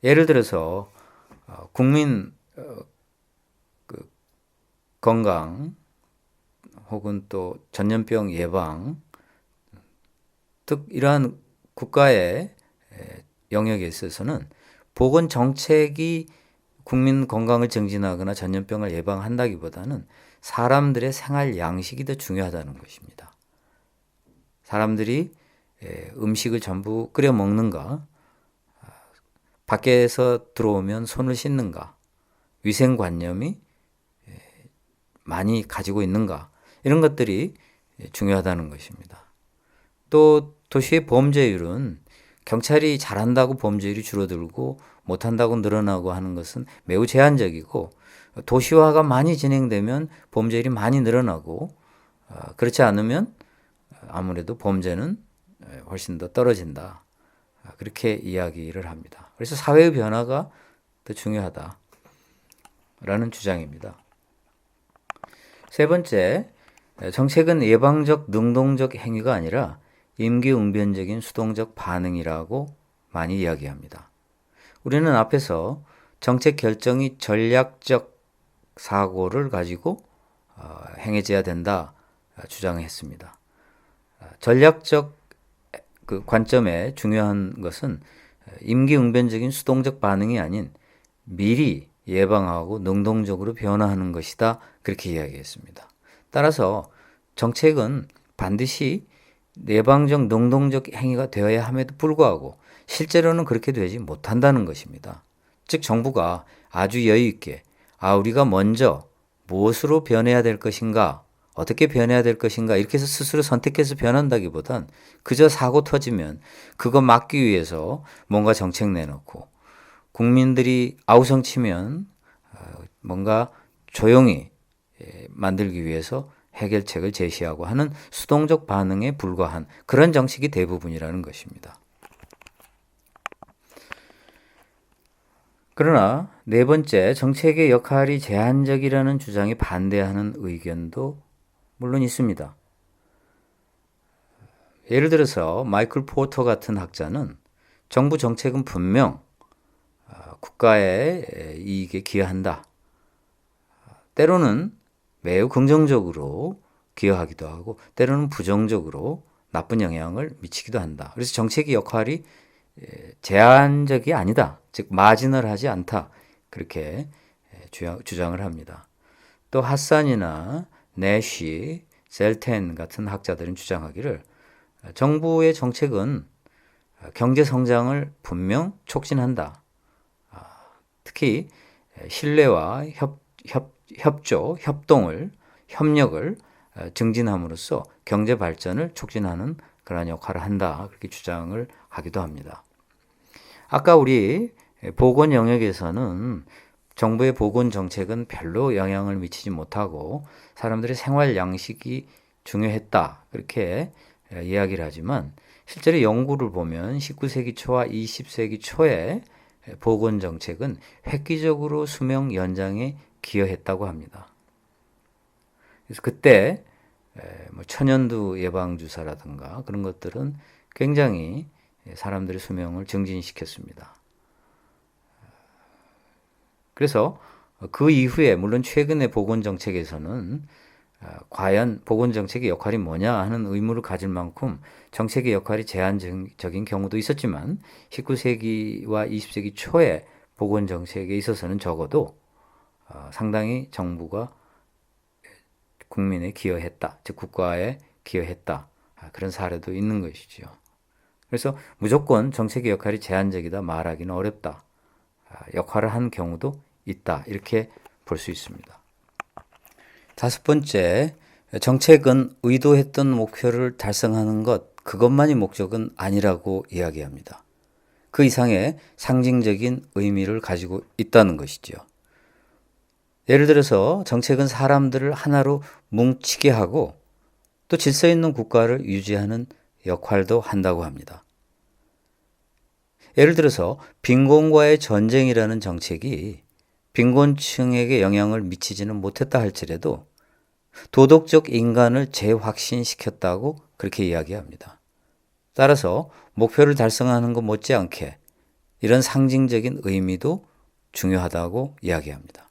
예를 들어서 국민 건강 혹은 또 전염병 예방, 즉 이러한 국가의 영역에 있어서는 보건 정책이 국민 건강을 증진하거나 전염병을 예방한다기보다는 사람들의 생활 양식이 더 중요하다는 것입니다. 사람들이 음식을 전부 끓여 먹는가, 밖에서 들어오면 손을 씻는가, 위생관념이 많이 가지고 있는가, 이런 것들이 중요하다는 것입니다. 또 도시의 범죄율은 경찰이 잘한다고 범죄율이 줄어들고 못한다고 늘어나고 하는 것은 매우 제한적이고, 도시화가 많이 진행되면 범죄율이 많이 늘어나고, 그렇지 않으면 아무래도 범죄는 훨씬 더 떨어진다. 그렇게 이야기를 합니다. 그래서 사회의 변화가 더 중요하다라는 주장입니다. 세 번째, 정책은 예방적, 능동적 행위가 아니라 임기응변적인 수동적 반응이라고 많이 이야기합니다. 우리는 앞에서 정책 결정이 전략적 사고를 가지고 행해져야 된다 주장했습니다. 전략적 그 관점에 중요한 것은 임기응변적인 수동적 반응이 아닌 미리 예방하고 능동적으로 변화하는 것이다, 그렇게 이야기했습니다. 따라서 정책은 반드시 예방적, 능동적 행위가 되어야 함에도 불구하고 실제로는 그렇게 되지 못한다는 것입니다. 즉 정부가 아주 여유 있게 우리가 먼저 무엇으로 변해야 될 것인가, 어떻게 변해야 될 것인가, 이렇게 해서 스스로 선택해서 변한다기보단 그저 사고 터지면 그거 막기 위해서 뭔가 정책 내놓고, 국민들이 아우성치면 뭔가 조용히 만들기 위해서 해결책을 제시하고 하는 수동적 반응에 불과한 그런 정책이 대부분이라는 것입니다. 그러나 네 번째, 정책의 역할이 제한적이라는 주장에 반대하는 의견도 물론 있습니다. 예를 들어서 마이클 포터 같은 학자는 정부 정책은 분명 국가의 이익에 기여한다. 때로는 매우 긍정적으로 기여하기도 하고 때로는 부정적으로 나쁜 영향을 미치기도 한다. 그래서 정책의 역할이 제한적이 아니다. 즉 마지널하지 않다. 그렇게 주장을 합니다. 또 핫산이나 내쉬, 셀텐 같은 학자들은 주장하기를 정부의 정책은 경제 성장을 분명 촉진한다. 특히 신뢰와 협조를, 협력을 증진함으로써 경제 발전을 촉진하는 그러한 역할을 한다. 그렇게 주장을 하기도 합니다. 아까 우리 보건 영역에서는 정부의 보건 정책은 별로 영향을 미치지 못하고 사람들의 생활 양식이 중요했다. 그렇게 이야기를 하지만 실제로 연구를 보면 19세기 초와 20세기 초에 보건 정책은 획기적으로 수명 연장에 기여했다고 합니다. 그래서 그때 천연두 예방 주사라든가 그런 것들은 굉장히 사람들의 수명을 증진시켰습니다. 그래서 그 이후에 물론 최근의 보건 정책에서는 과연 보건 정책의 역할이 뭐냐 하는 의무를 가질 만큼 정책의 역할이 제한적인 경우도 있었지만 19세기와 20세기 초의 보건 정책에 있어서는 적어도 상당히 정부가 국민에 기여했다, 즉 국가에 기여했다, 그런 사례도 있는 것이죠. 그래서 무조건 정책의 역할이 제한적이다 말하기는 어렵다. 역할을 한 경우도 있다. 이렇게 볼 수 있습니다. 다섯 번째, 정책은 의도했던 목표를 달성하는 것, 그것만이 목적은 아니라고 이야기합니다. 그 이상의 상징적인 의미를 가지고 있다는 것이죠. 예를 들어서 정책은 사람들을 하나로 뭉치게 하고 또 질서 있는 국가를 유지하는 역할도 한다고 합니다. 예를 들어서 빈곤과의 전쟁이라는 정책이 빈곤층에게 영향을 미치지는 못했다 할지라도 도덕적 인간을 재확신시켰다고 그렇게 이야기합니다. 따라서 목표를 달성하는 것 못지않게 이런 상징적인 의미도 중요하다고 이야기합니다.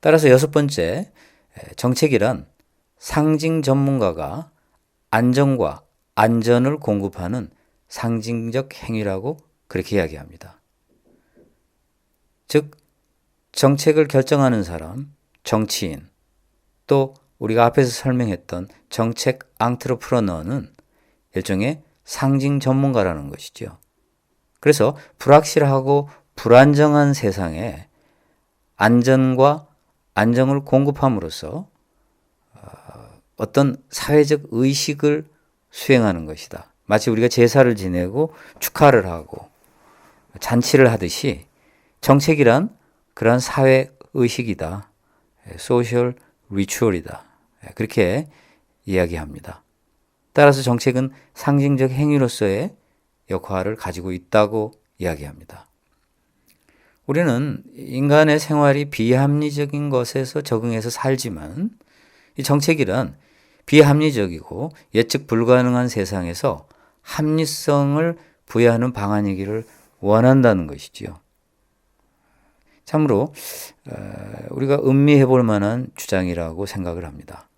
따라서 여섯 번째, 정책이란 상징 전문가가 안정과 안전을 공급하는 상징적 행위라고 그렇게 이야기합니다. 즉 정책을 결정하는 사람, 정치인, 또 우리가 앞에서 설명했던 정책 앙트르프러너는 일종의 상징 전문가라는 것이죠. 그래서 불확실하고 불안정한 세상에 안전과 안정을 공급함으로써 어떤 사회적 의식을 수행하는 것이다. 마치 우리가 제사를 지내고 축하를 하고 잔치를 하듯이 정책이란 그러한 사회 의식이다. 소셜 리추얼이다. 그렇게 이야기합니다. 따라서 정책은 상징적 행위로서의 역할을 가지고 있다고 이야기합니다. 우리는 인간의 생활이 비합리적인 것에서 적응해서 살지만 이 정책이란 비합리적이고 예측 불가능한 세상에서 합리성을 부여하는 방안이기를 원한다는 것이지요. 참으로 우리가 음미해 볼 만한 주장이라고 생각을 합니다.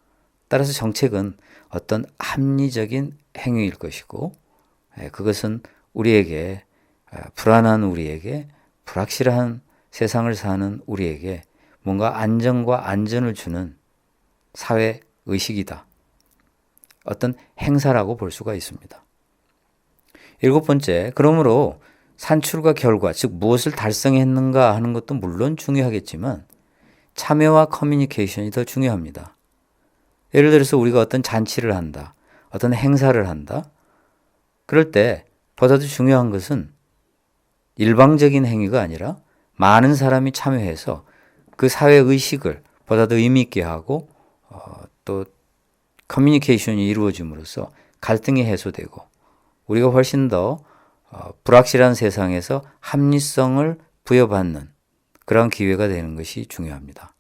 따라서 정책은 어떤 합리적인 행위일 것이고 그것은 우리에게 불안한 우리에게 불확실한 세상을 사는 우리에게 뭔가 안정과 안전을 주는 사회 의식이다. 어떤 행사라고 볼 수가 있습니다. 일곱 번째, 그러므로 산출과 결과, 즉 무엇을 달성했는가 하는 것도 물론 중요하겠지만 참여와 커뮤니케이션이 더 중요합니다. 예를 들어서 우리가 어떤 잔치를 한다, 어떤 행사를 한다. 그럴 때 보다도 중요한 것은 일방적인 행위가 아니라 많은 사람이 참여해서 그 사회 의식을 보다 더 의미 있게 하고 또 커뮤니케이션이 이루어짐으로써 갈등이 해소되고 우리가 훨씬 더 불확실한 세상에서 합리성을 부여받는 그런 기회가 되는 것이 중요합니다.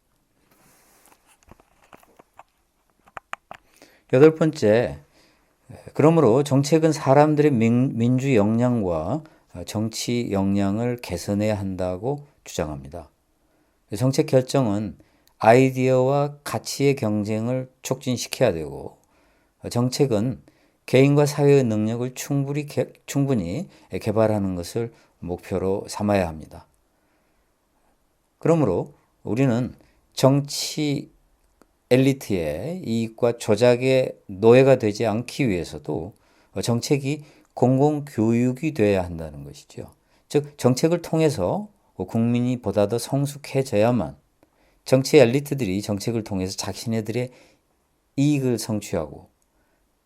여덟 번째, 그러므로 정책은 사람들의 민주 역량과 정치 역량을 개선해야 한다고 주장합니다. 정책 결정은 아이디어와 가치의 경쟁을 촉진시켜야 되고 정책은 개인과 사회의 능력을 충분히 개발하는 것을 목표로 삼아야 합니다. 그러므로 우리는 정치에 엘리트의 이익과 조작의 노예가 되지 않기 위해서도 정책이 공공교육이 돼야 한다는 것이죠. 즉 정책을 통해서 국민이 보다 더 성숙해져야만 정치 엘리트들이 정책을 통해서 자신네들의 이익을 성취하고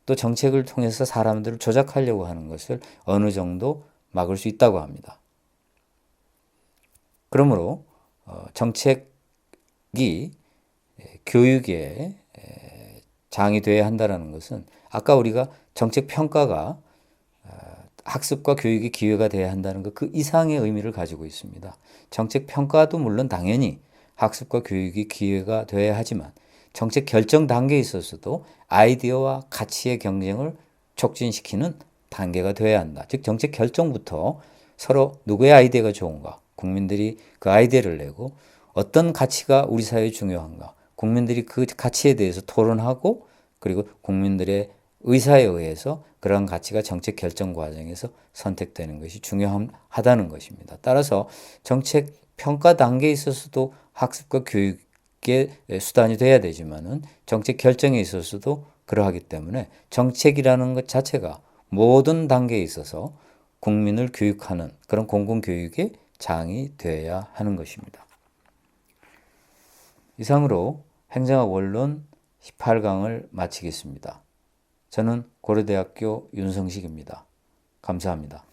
또 정책을 통해서 사람들을 조작하려고 하는 것을 어느 정도 막을 수 있다고 합니다. 그러므로 정책이 교육의 장이 되어야 한다는 것은 아까 우리가 정책 평가가 학습과 교육의 기회가 되어야 한다는 것 그 이상의 의미를 가지고 있습니다. 정책 평가도 물론 당연히 학습과 교육의 기회가 되어야 하지만 정책 결정 단계에 있어서도 아이디어와 가치의 경쟁을 촉진시키는 단계가 되어야 한다. 즉 정책 결정부터 서로 누구의 아이디어가 좋은가, 국민들이 그 아이디어를 내고 어떤 가치가 우리 사회에 중요한가, 국민들이 그 가치에 대해서 토론하고 그리고 국민들의 의사에 의해서 그러한 가치가 정책 결정 과정에서 선택되는 것이 중요하다는 것입니다. 따라서 정책 평가 단계에 있어서도 학습과 교육의 수단이 돼야 되지만은 정책 결정에 있어서도 그러하기 때문에 정책이라는 것 자체가 모든 단계에 있어서 국민을 교육하는 그런 공공교육의 장이 되어야 하는 것입니다. 이상으로 행정학 원론 18강을 마치겠습니다. 저는 고려대학교 윤성식입니다. 감사합니다.